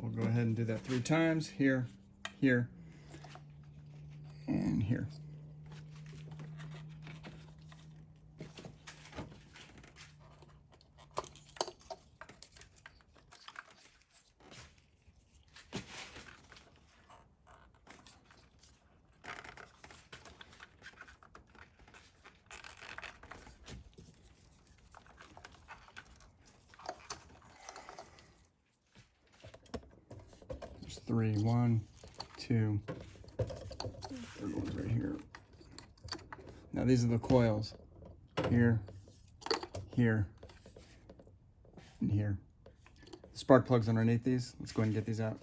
we'll go ahead and do that 3 times. Here, here, and here. There's 3, 1, 2, third one's right here. Now these are the coils. Here, here, and here. Spark plugs underneath these. Let's go ahead and get these out.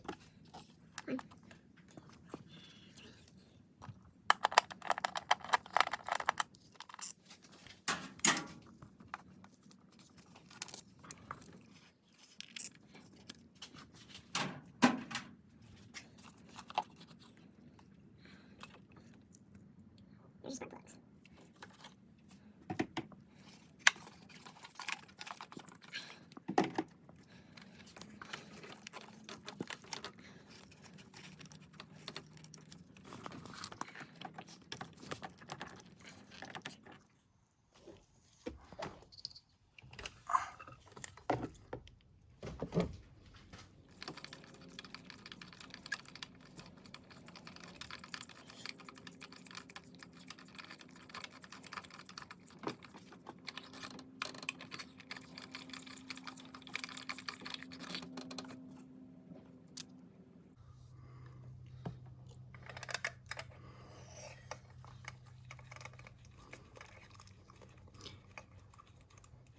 There's spark plugs.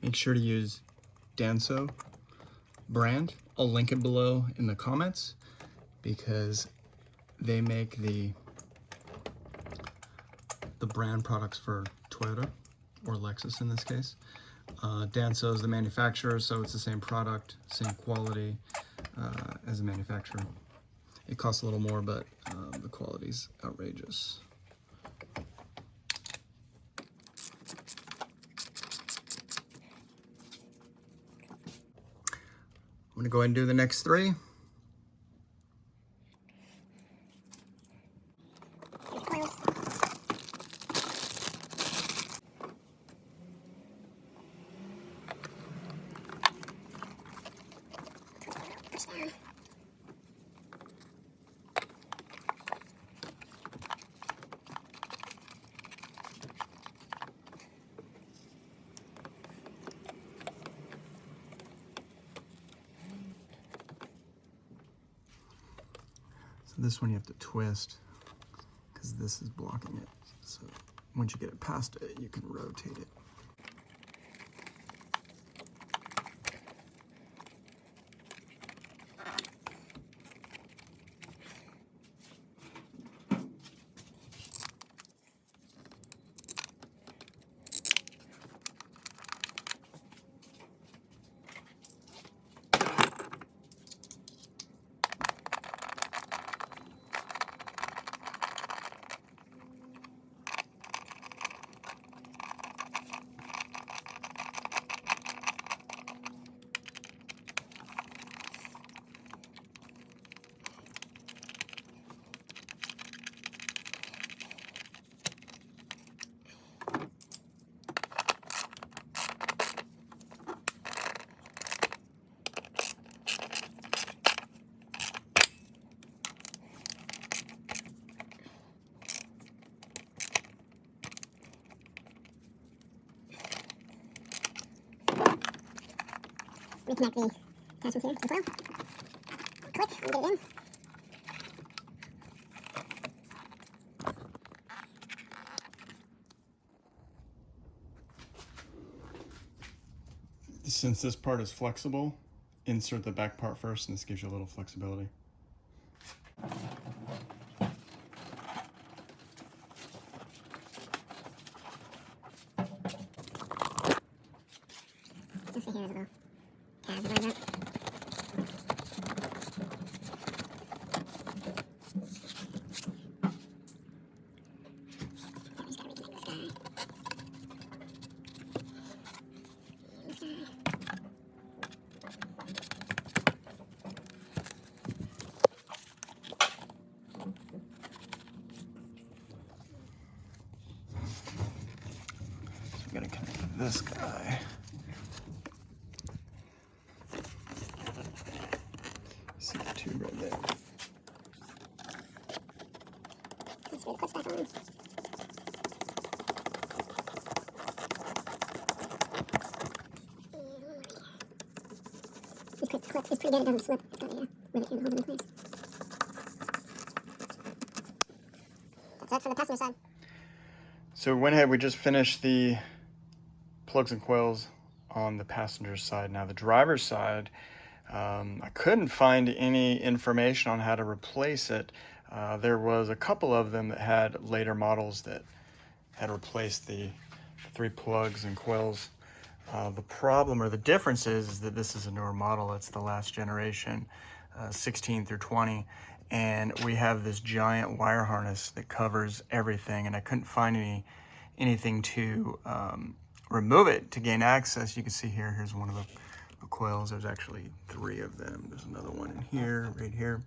Make sure to use Danso brand. I'll link it below in the comments because they make the brand products for Toyota, or Lexus in this case. Danso is the manufacturer, so it's the same product, same quality as the manufacturer. It costs a little more, but the quality's outrageous. I'm gonna go ahead and do the next 3. Coils. Push down. This one you have to twist because this is blocking it. So once you get it past it, you can rotate it. Reconnect the attachments here to the coil. Click and get it in. Since this part is flexible, insert the back part first, and this gives you a little flexibility. Just see here as well. Tabs around that. this guy. See the tube right there. Let's screw the clips back on. This clip is pretty good, it doesn't slip. It's got a rivet here that holds it in place. That's it for the passenger side. So we went ahead, we just finished the plugs and coils on the passenger side. Now the driver's side, I couldn't find any information on how to replace it. There was a couple of them that had later models that had replaced the 3 plugs and coils. The problem or the difference is that this is a newer model. It's the last generation, 16 through 20. And we have this giant wire harness that covers everything. And I couldn't find anything to remove it to gain access. You can see here, here's one of the coils. There's actually 3 of them. There's another one in here, right here.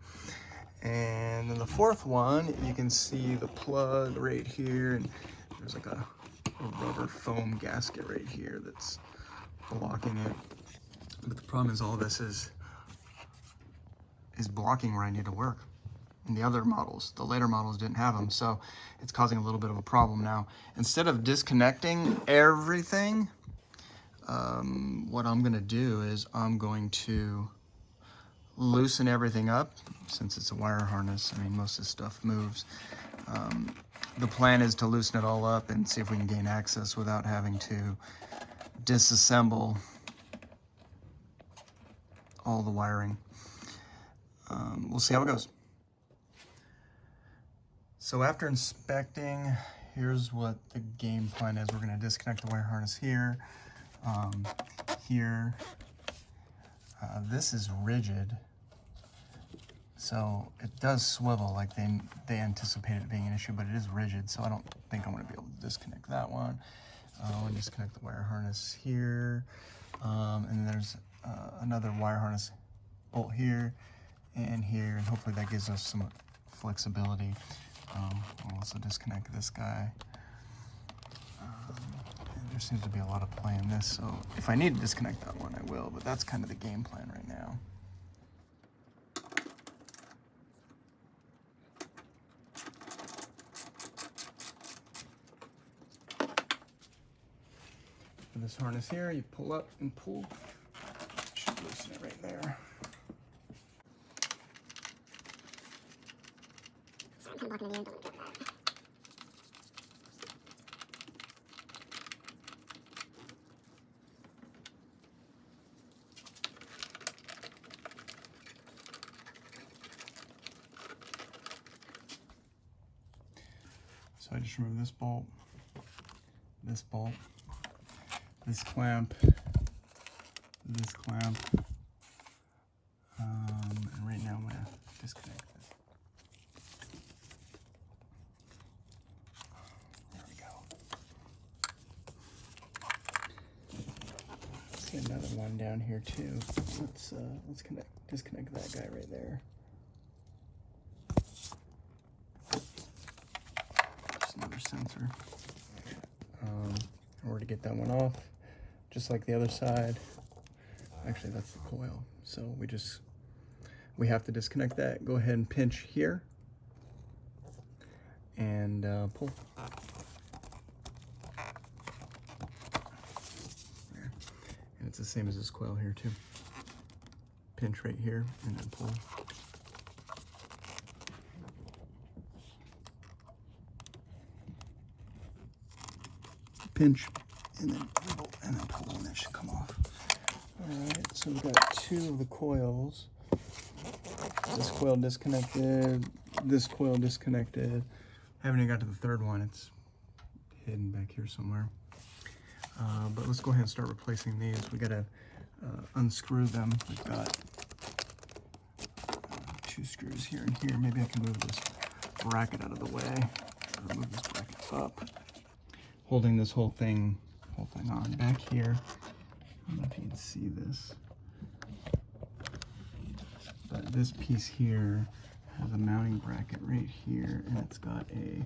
And then the 4th one, you can see the plug right here. And there's like a rubber foam gasket right here that's blocking it. But the problem is all of this is blocking where I need to work. And the other models, the later models, didn't have them, so it's causing a little bit of a problem now. Instead of disconnecting everything, what I'm gonna do is I'm going to loosen everything up. Since it's a wire harness, I mean, most of this stuff moves. The plan is to loosen it all up and see if we can gain access without having to disassemble all the wiring. We'll see how it goes. So after inspecting, here's what the game plan is. We're going to disconnect the wire harness here, here. This is rigid, so it does swivel like they anticipated it being an issue, but it is rigid, so I don't think I'm going to be able to disconnect that one. I'll disconnect the wire harness here, and there's another wire harness bolt here and here, and hopefully that gives us some flexibility. I'll also disconnect this guy. And there seems to be a lot of play in this, so if I need to disconnect that one, I will, but that's kind of the game plan right now. For this harness here, you pull up and pull. Should loosen it right there. Sorry, I'm blocking the view. Don't want to drop that. So I just remove this bolt, this clamp, this clamp, and right now I'm going to disconnect this. There we go. Let's get another one down here too. Let's disconnect that guy right there. Just another sensor. In order to get that one off, just like the other side. Actually, that's the coil. So we have to disconnect that. Go ahead and pinch here and pull. There. And it's the same as this coil here too. Pinch right here and then pull. Pinch and then wiggle and then pull, and it should come off. Alright, so we've got 2 of the coils. This coil disconnected, this coil disconnected. I haven't even got to the 3rd one, it's hidden back here somewhere. But let's go ahead and start replacing these. We gotta unscrew them. We've got 2 screws here and here. Maybe I can move this bracket out of the way. Or move this bracket up. Holding this whole thing on back here. I don't know if you can see this, but this piece here has a mounting bracket right here, and it's got a,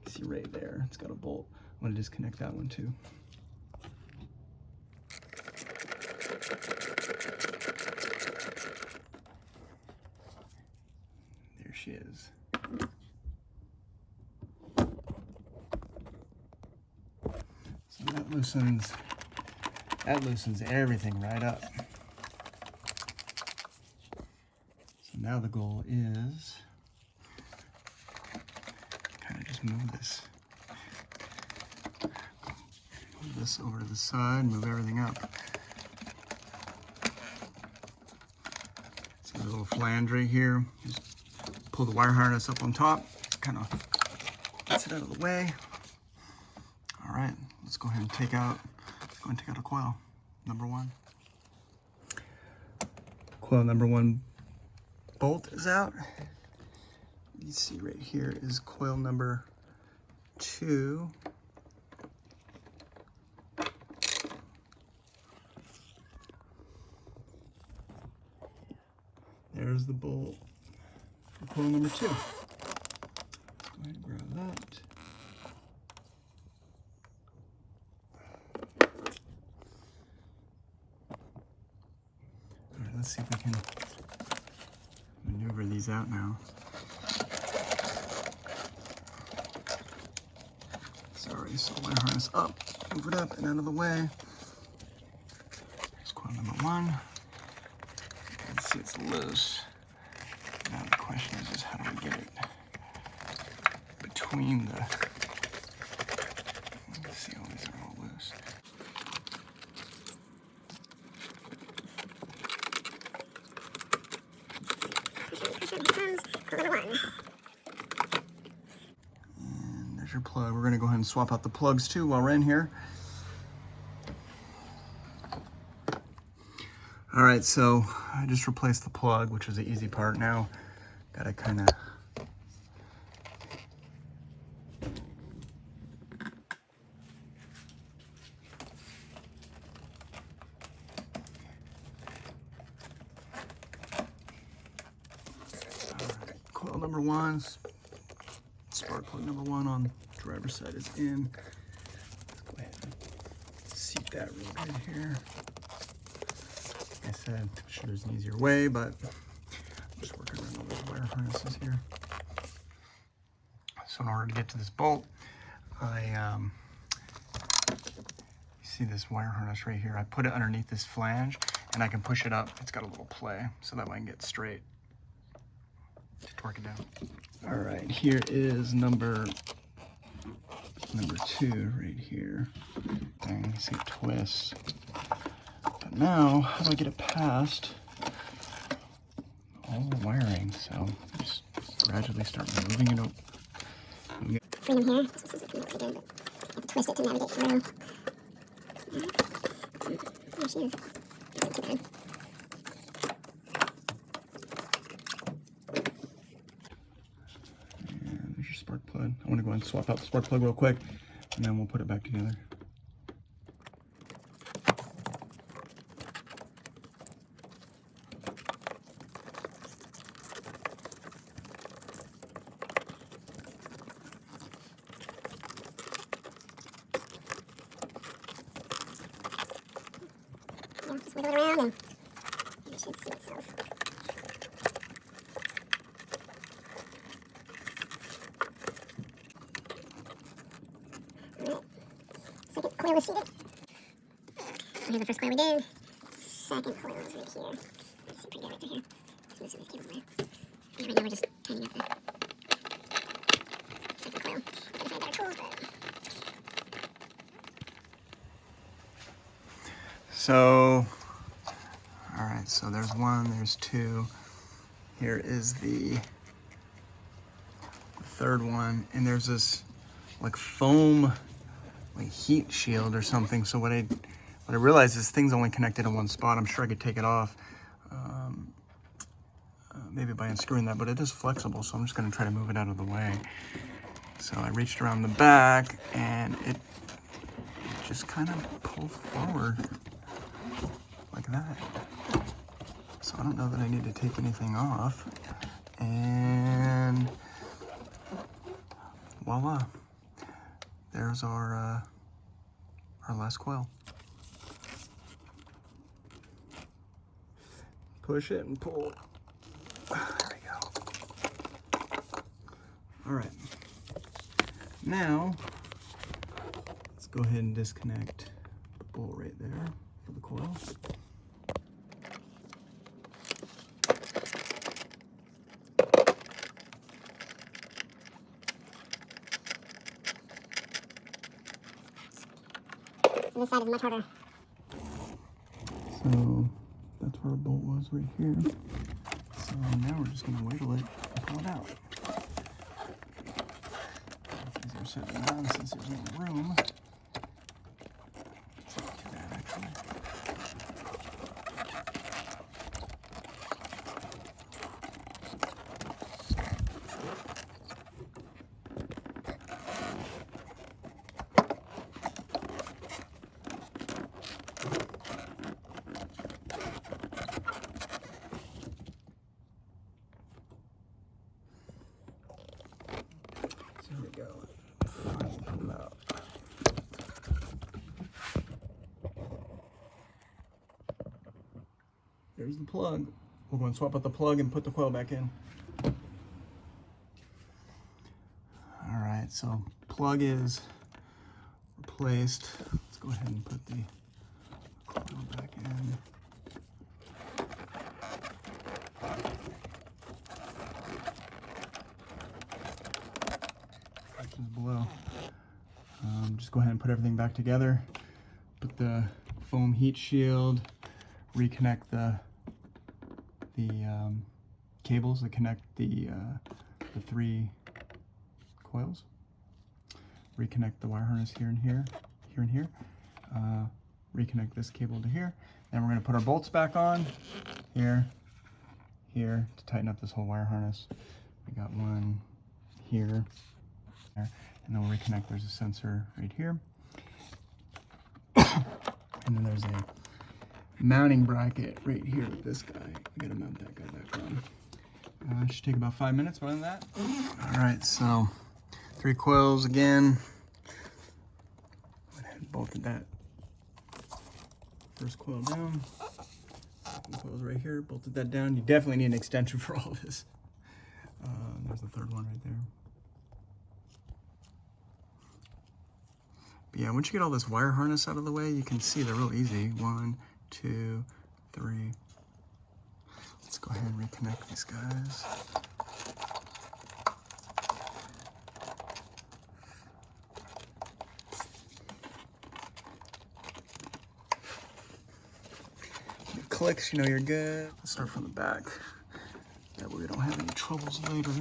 see right there, it's got a bolt. I'm going to disconnect that one too. she is. So that loosens everything right up. So now the goal is kind of just move this over to the side, move everything up. See the little flange right here? Just pull the wire harness up on top, kind of gets it out of the way. All right, let's go ahead and take out a coil number 1. Coil number 1 bolt is out. You see right here is coil number 2. There's the bolt for coil number 2. Let's go ahead and grab that. All right, let's see if we can maneuver these out now. Sorry, so wire harness up, move it up and out of the way. There's coil number 1. Let's see, it's loose. Now the question is just how do we get it between the, let's see, all these are all loose. And there's your plug. We're gonna go ahead and swap out the plugs too while we're in here. All right, so I just replaced the plug, which was the easy part. Now, gotta kind of coil number 1, spark plug number 1 on driver's side is in. Let's go ahead and seat that real good here. Like I said, I'm sure there's an easier way, but I'm just working around all those wire harnesses here. So in order to get to this bolt, you see this wire harness right here. I put it underneath this flange and I can push it up. It's got a little play, so that way I can get straight to torque it down. All right, here is number 2 right here. Dang, you see it twists. But now, how do I get it past all the wiring? So just gradually start moving it up. Freedom here. This is pretty good, but you have to twist it to navigate through. There she is. Isn't too bad. And there's your spark plug. I want to go ahead and swap out the spark plug real quick, and then we'll put it back together. Yeah, just wiggle it around and it should see itself. Alright, second coil is seated. So here's the first coil we did. Second coil is right here. It's pretty good right through here. Just move some of these cables away. And right now we're just tightening up the second coil. Gotta find better tools, but... So, all right, so there's 1, there's 2. Here is the 3rd one, and there's this like foam, like heat shield or something. So what I realized is this thing's only connected in one spot. I'm sure I could take it off, maybe by unscrewing that, but it is flexible, so I'm just gonna try to move it out of the way. So I reached around the back, and it just kind of pulled forward like that. So I don't know that I need to take anything off. And voila, there's our last coil. Push it and pull. There we go. All right. Now, let's go ahead and disconnect the bolt right there for the coil. So this side is much harder. So that's where our bolt was right here. So now we're just gonna wiggle it and pull it out. These are set down since there's no room. It's not too bad actually. So here we go. Finally pull them out. There's the plug. We're going to swap out the plug and put the coil back in. All right, so plug is replaced. Let's go ahead and put the coil back in. Instructions below. Just go ahead and put everything back together. Put the foam heat shield. Reconnect the cables that connect the 3 coils. Reconnect the wire harness here and here, here and here. Reconnect this cable to here. Then we're going to put our bolts back on here, here to tighten up this whole wire harness. We got one here, there, and then we'll reconnect. There's a sensor right here, and then there's a mounting bracket right here with this guy. We gotta mount that guy back on. Should take about 5 minutes, more than that. All right, so 3 coils again. Went ahead and bolted that first coil down. Second coil's right here, bolted that down. You definitely need an extension for all of this. There's the third one right there. But yeah, once you get all this wire harness out of the way, you can see they're real easy. 1, 2, 3. Let's go ahead and reconnect these guys. If it clicks, you know you're good. Let's start from the back. That way we don't have any troubles later.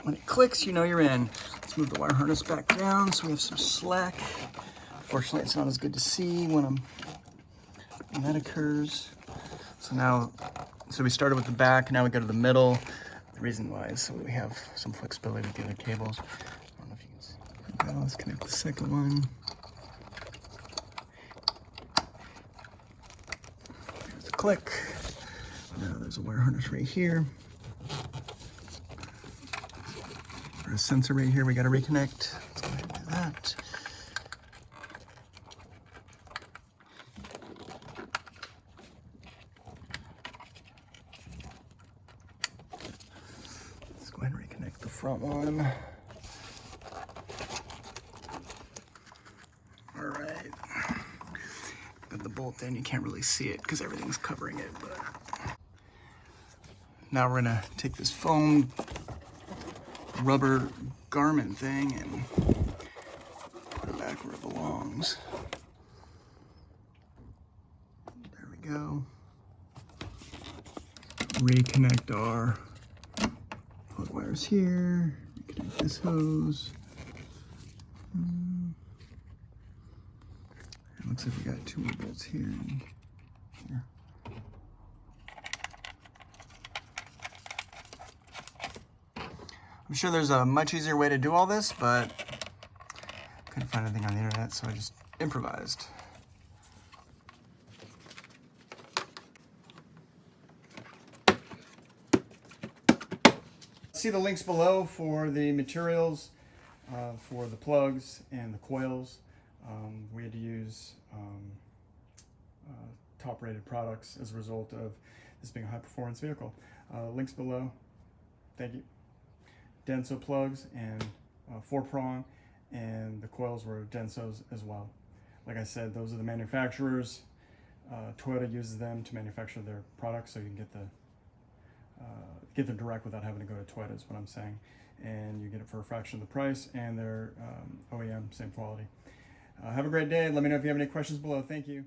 When it clicks, you know you're in. Let's move the wire harness back down so we have some slack. Fortunately, it's not as good to see when that occurs. So we started with the back, now we go to the middle. The reason why is so we have some flexibility with the other cables. I don't know if you can see. Now let's connect the second one. There's a click. Now there's a wire harness right here. A sensor right here we got to reconnect. Let's go ahead and do that. Let's go ahead and reconnect the front one. All right. Got the bolt in. You can't really see it because everything's covering it. But now we're gonna take this foam rubber garment thing and put it back where it belongs. There we go. Reconnect our plug wires here. Reconnect this hose. It looks like we got 2 more bolts here and here. I'm sure there's a much easier way to do all this, but couldn't find anything on the internet, so I just improvised. see the links below for the materials, for the plugs and the coils. We had to use top-rated products as a result of this being a high-performance vehicle. Links below. Thank you. Denso plugs and 4-prong, and the coils were Densos as well. Like I said, those are the manufacturers. Toyota uses them to manufacture their products, so you can get them direct without having to go to Toyota, is what I'm saying. And you get it for a fraction of the price, and they're OEM, same quality. Have a great day. Let me know if you have any questions below. Thank you.